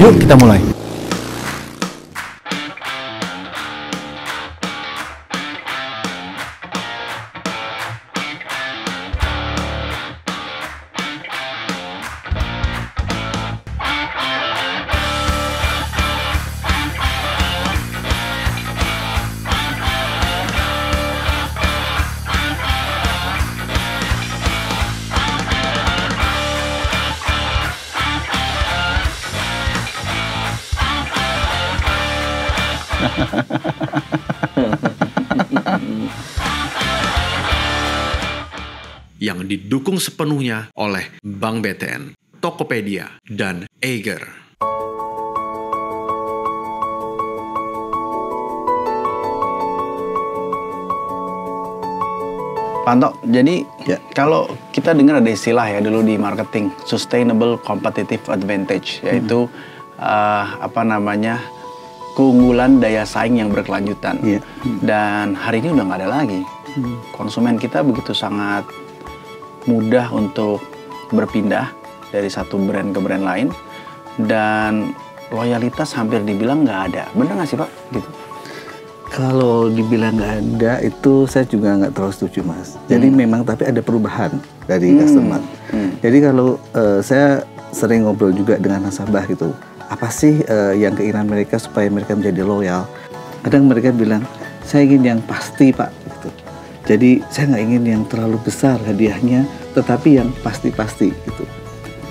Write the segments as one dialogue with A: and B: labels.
A: Yuk kita mulai.
B: Yang didukung sepenuhnya oleh Bank BTN, Tokopedia, dan Eiger.
C: Pak Anto, jadi kalau kita dengar ada istilah ya dulu di marketing, sustainable competitive advantage, yaitu keunggulan daya saing yang berkelanjutan. Dan hari ini udah nggak ada lagi. Konsumen kita begitu sangat mudah untuk berpindah dari satu brand ke brand lain, dan loyalitas hampir dibilang nggak ada. Bener nggak sih Pak? Gitu.
D: Kalau dibilang nggak ada, itu saya juga nggak terlalu setuju, Mas. Jadi memang tapi ada perubahan dari customer. Jadi kalau saya sering ngobrol juga dengan nasabah gitu, apa sih yang keinginan mereka supaya mereka menjadi loyal? Kadang mereka bilang, saya ingin yang pasti Pak. Gitu. Jadi saya nggak ingin yang terlalu besar hadiahnya, tetapi yang pasti-pasti gitu.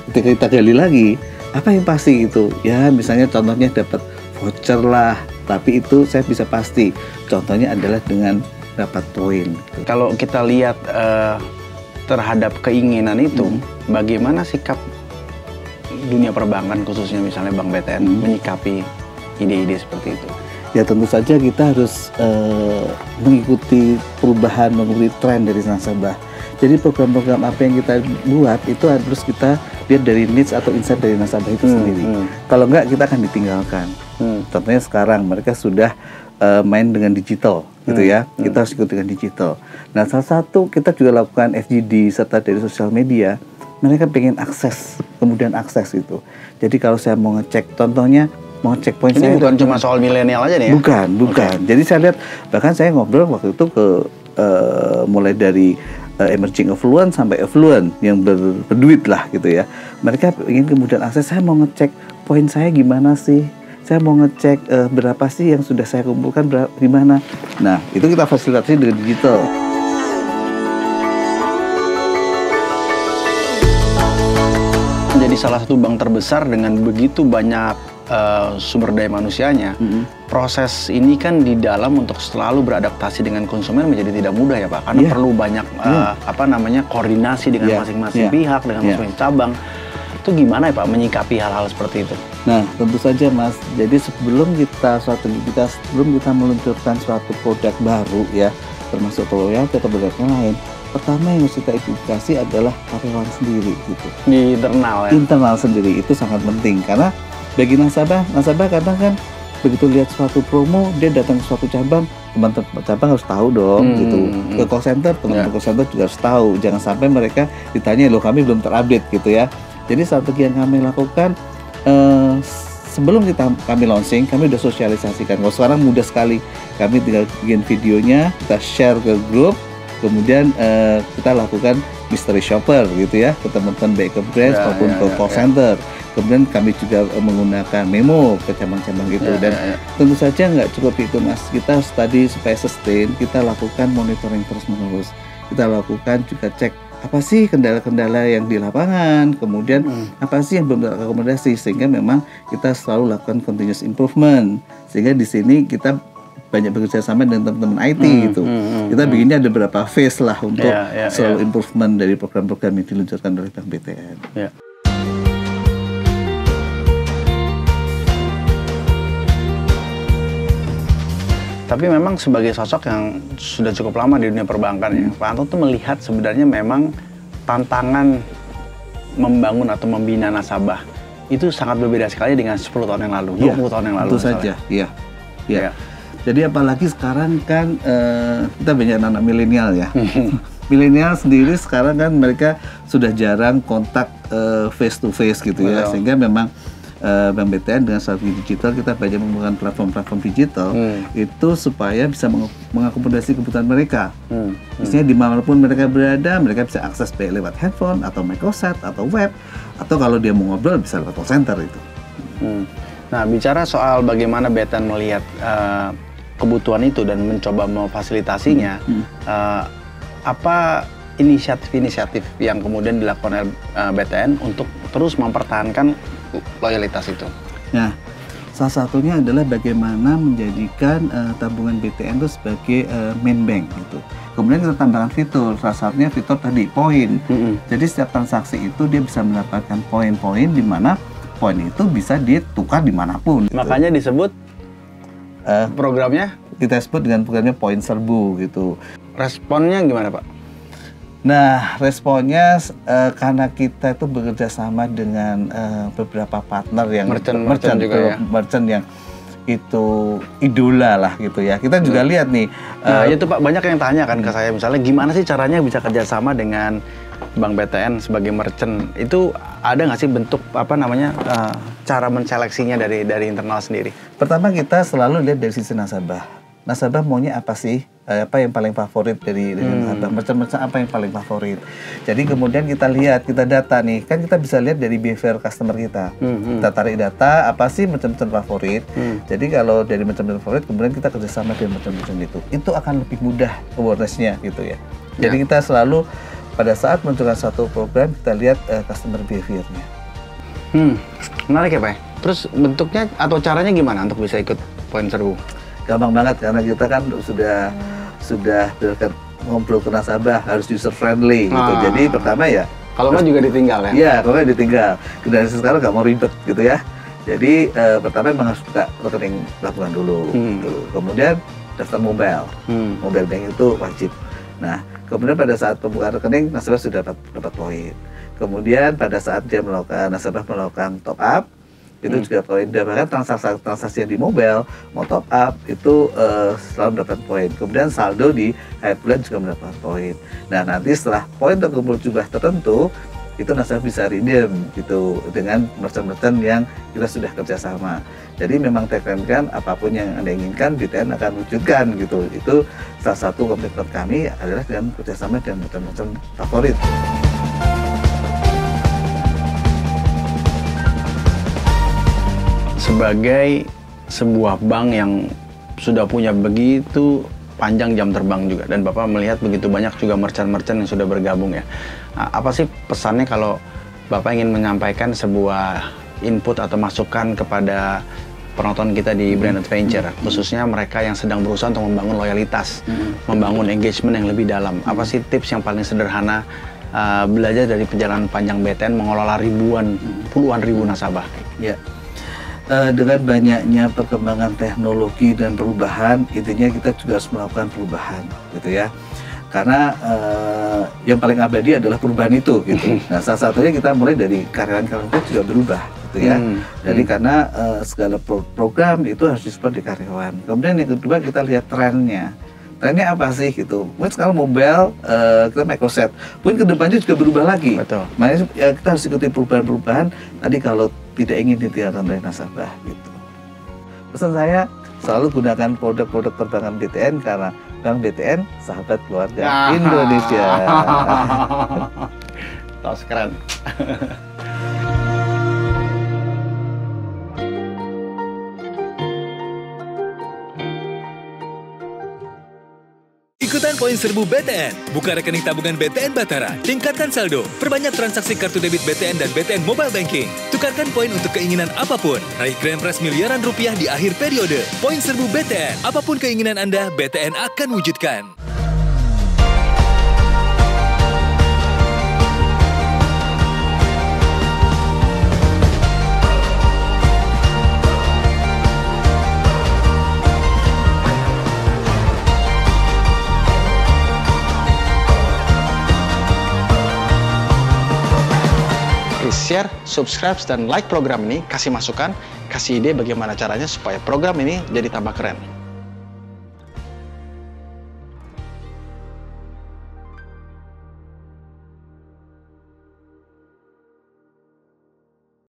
D: Ketika kita gali lagi, apa yang pasti gitu? Ya misalnya contohnya dapat voucher lah, tapi itu saya bisa pasti. Contohnya adalah dengan dapat poin.
C: Kalau kita lihat terhadap keinginan itu, bagaimana sikap dunia perbankan khususnya misalnya Bank BTN menyikapi ide-ide seperti itu?
D: Ya tentu saja kita harus mengikuti perubahan, mengikuti tren dari nasabah. Jadi program-program apa yang kita buat itu harus kita lihat dari needs atau insight dari nasabah itu sendiri. Kalau enggak kita akan ditinggalkan. Contohnya sekarang mereka sudah main dengan digital gitu ya. Kita harus ikut dengan digital. Nah salah satu kita juga lakukan FGD serta dari sosial media. Mereka pengen akses, kemudian akses itu. Jadi kalau saya mau ngecek, contohnya mau cek poin saya.
C: Ini bukan cuma soal milenial aja nih ya?
D: Bukan. Jadi saya lihat, bahkan saya ngobrol waktu itu ke mulai dari emerging affluent sampai affluent yang berduit lah gitu ya. Mereka ingin kemudian akses, saya mau ngecek poin saya gimana sih? Saya mau ngecek berapa sih yang sudah saya kumpulkan gimana? Nah, itu kita fasilitasi dengan digital.
C: Menjadi salah satu bank terbesar dengan begitu banyak sumber daya manusianya, proses ini kan di dalam untuk selalu beradaptasi dengan konsumen menjadi tidak mudah ya Pak, karena perlu banyak koordinasi dengan masing-masing pihak, dengan masing-masing cabang. Itu gimana ya Pak menyikapi hal-hal seperti itu?
D: Nah tentu saja Mas, jadi sebelum kita meluncurkan suatu produk baru ya, termasuk loyalty atau produk lain, pertama yang harus kita edukasi adalah karyawan sendiri gitu.
C: Di internal ya?
D: Internal sendiri itu sangat penting, karena bagi nasabah kadang kan begitu lihat suatu promo, dia datang ke suatu cabang, teman-teman cabang harus tahu dong gitu. Ke call center, teman-teman call center juga harus tahu. Jangan sampai mereka ditanya, loh kami belum terupdate gitu ya. Jadi strategi yang kami lakukan, sebelum kami launching, kami udah sosialisasikan. Kalau sekarang mudah sekali, kami tinggal bikin videonya, kita share ke grup, kemudian kita lakukan mystery shopper gitu ya, ke teman-teman baik ke branch maupun ke call center. Kemudian kami juga menggunakan memo ke cabang-cabang gitu. Dan tentu saja nggak cukup itu Mas, kita tadi supaya sustain, kita lakukan monitoring terus-menerus. Kita lakukan juga cek apa sih kendala-kendala yang di lapangan, kemudian apa sih yang belum terakomodasi, sehingga memang kita selalu lakukan continuous improvement. Sehingga di sini kita banyak bekerja sama dengan teman-teman IT gitu. Kita bikinnya ada beberapa phase lah untuk selalu improvement dari program-program yang diluncurkan oleh Bank BTN.
C: Tapi memang sebagai sosok yang sudah cukup lama di dunia perbankan ya, Pak Anto tuh melihat sebenarnya memang tantangan membangun atau membina nasabah itu sangat berbeda sekali dengan 10 tahun yang lalu, 20 tahun yang lalu.
D: Tentu saja, iya. Jadi apalagi sekarang kan kita banyak anak milenial ya. Milenial sendiri sekarang kan mereka sudah jarang kontak face to face gitu ya, sehingga memang Bank BTN dengan strategi digital kita banyak menggunakan platform-platform digital itu supaya bisa mengakomodasi kebutuhan mereka. Misalnya dimanapun mereka berada, mereka bisa akses baik lewat handphone atau microset atau web, atau kalau dia mau ngobrol bisa lewat call center itu.
C: Nah, bicara soal bagaimana BTN melihat kebutuhan itu dan mencoba memfasilitasinya, apa inisiatif-inisiatif yang kemudian dilakukan oleh BTN untuk terus mempertahankan loyalitas itu?
D: Nah, salah satunya adalah bagaimana menjadikan tabungan BTN itu sebagai main bank gitu. Kemudian kita tambahkan fitur, salah satunya fitur tadi poin. Jadi setiap transaksi itu dia bisa mendapatkan poin-poin, di mana poin itu bisa ditukar dimanapun.
C: Makanya disebut programnya,
D: kita sebut dengan programnya poin serbu gitu.
C: Responnya gimana, Pak?
D: Nah, responnya karena kita itu bekerja sama dengan beberapa partner yang
C: merchant juga ya,
D: merchant yang itu idola lah gitu ya. Kita juga lihat nih.
C: Itu Pak, banyak yang tanya kan ke saya, misalnya gimana sih caranya bisa kerjasama dengan Bank BTN sebagai merchant? Itu ada nggak sih bentuk cara menseleksinya dari internal sendiri?
D: Pertama, kita selalu lihat dari sisi nasabah. Nasabah maunya apa sih? Apa yang paling favorit dari nasabah? Merchant-merchant apa yang paling favorit? Jadi kemudian kita lihat, kita data nih, kan kita bisa lihat dari behavior customer kita. Kita tarik data, apa sih merchant-merchant favorit? Jadi kalau dari merchant-merchant favorit, kemudian kita kerjasama dengan merchant-merchant itu akan lebih mudah awareness-nya gitu ya. Jadi kita selalu pada saat menunjukkan satu program, kita lihat customer behavior-nya.
C: Menarik ya Pak. Terus bentuknya atau caranya gimana untuk bisa ikut poin serbu?
D: Gampang banget, karena kita kan sudah ngobrol ke nasabah, harus user friendly gitu. Jadi pertama ya,
C: kalau nggak juga ditinggal ya?
D: Iya, kalau nggak ditinggal. Generasi sekarang nggak mau ribet gitu ya. Jadi pertama memang harus buka rekening tabungan dulu. Gitu. Kemudian daftar mobile, mobile bank itu wajib. Nah, kemudian pada saat pembukaan rekening nasabah sudah dapat poin. Kemudian pada saat dia nasabah melakukan top up, itu juga poin. Dan bahkan transaksi yang di mobile mau top up itu selalu mendapat poin. Kemudian saldo di akhir bulan juga mendapat poin. Nah, nanti setelah poin terkumpul jumlah tertentu, itu nasabah bisa redeem gitu dengan merchant-merchant yang kita sudah kerjasama. Jadi memang tagline kan, apapun yang Anda inginkan BTN akan wujudkan gitu. Itu salah satu komitmen kami adalah dengan kerjasama dengan merchant-merchant favorit.
C: Sebagai sebuah bank yang sudah punya begitu panjang jam terbang juga, dan Bapak melihat begitu banyak juga merchant-merchant yang sudah bergabung ya. Nah, apa sih pesannya kalau Bapak ingin menyampaikan sebuah input atau masukan kepada penonton kita di Brand Adventure, khususnya mereka yang sedang berusaha untuk membangun loyalitas, membangun engagement yang lebih dalam? Apa sih tips yang paling sederhana belajar dari perjalanan panjang BTN mengelola puluhan ribu nasabah?
D: Ya. Dengan banyaknya perkembangan teknologi dan perubahan, intinya kita juga harus melakukan perubahan, gitu ya. Karena yang paling abadi adalah perubahan itu, gitu. Nah, salah satunya kita mulai dari karyawan-karyawan kita juga berubah, gitu ya. Jadi karena segala program itu harus disupport di karyawan. Kemudian yang kedua, kita lihat trennya. Trennya apa sih gitu? Mungkin sekarang mobile, kita microset. Mungkin kedepannya juga berubah lagi.
C: Betul.
D: Makanya ya, kita harus ikuti perubahan-perubahan. Tadi kalau tidak ingin ditinggalkan oleh nasabah gitu. Pesan saya, selalu gunakan produk-produk perbankan BTN karena Bank BTN sahabat keluarga Indonesia.
C: Tos keren.
A: Ikutan poin serbu BTN, buka rekening tabungan BTN Batara, tingkatkan saldo, perbanyak transaksi kartu debit BTN dan BTN Mobile Banking. Tukarkan poin untuk keinginan apapun, raih grand prize miliaran rupiah di akhir periode. Poin serbu BTN, apapun keinginan Anda, BTN akan wujudkan.
C: Share, subscribe, dan like program ini, kasih masukan, kasih ide bagaimana caranya supaya program ini jadi tambah keren.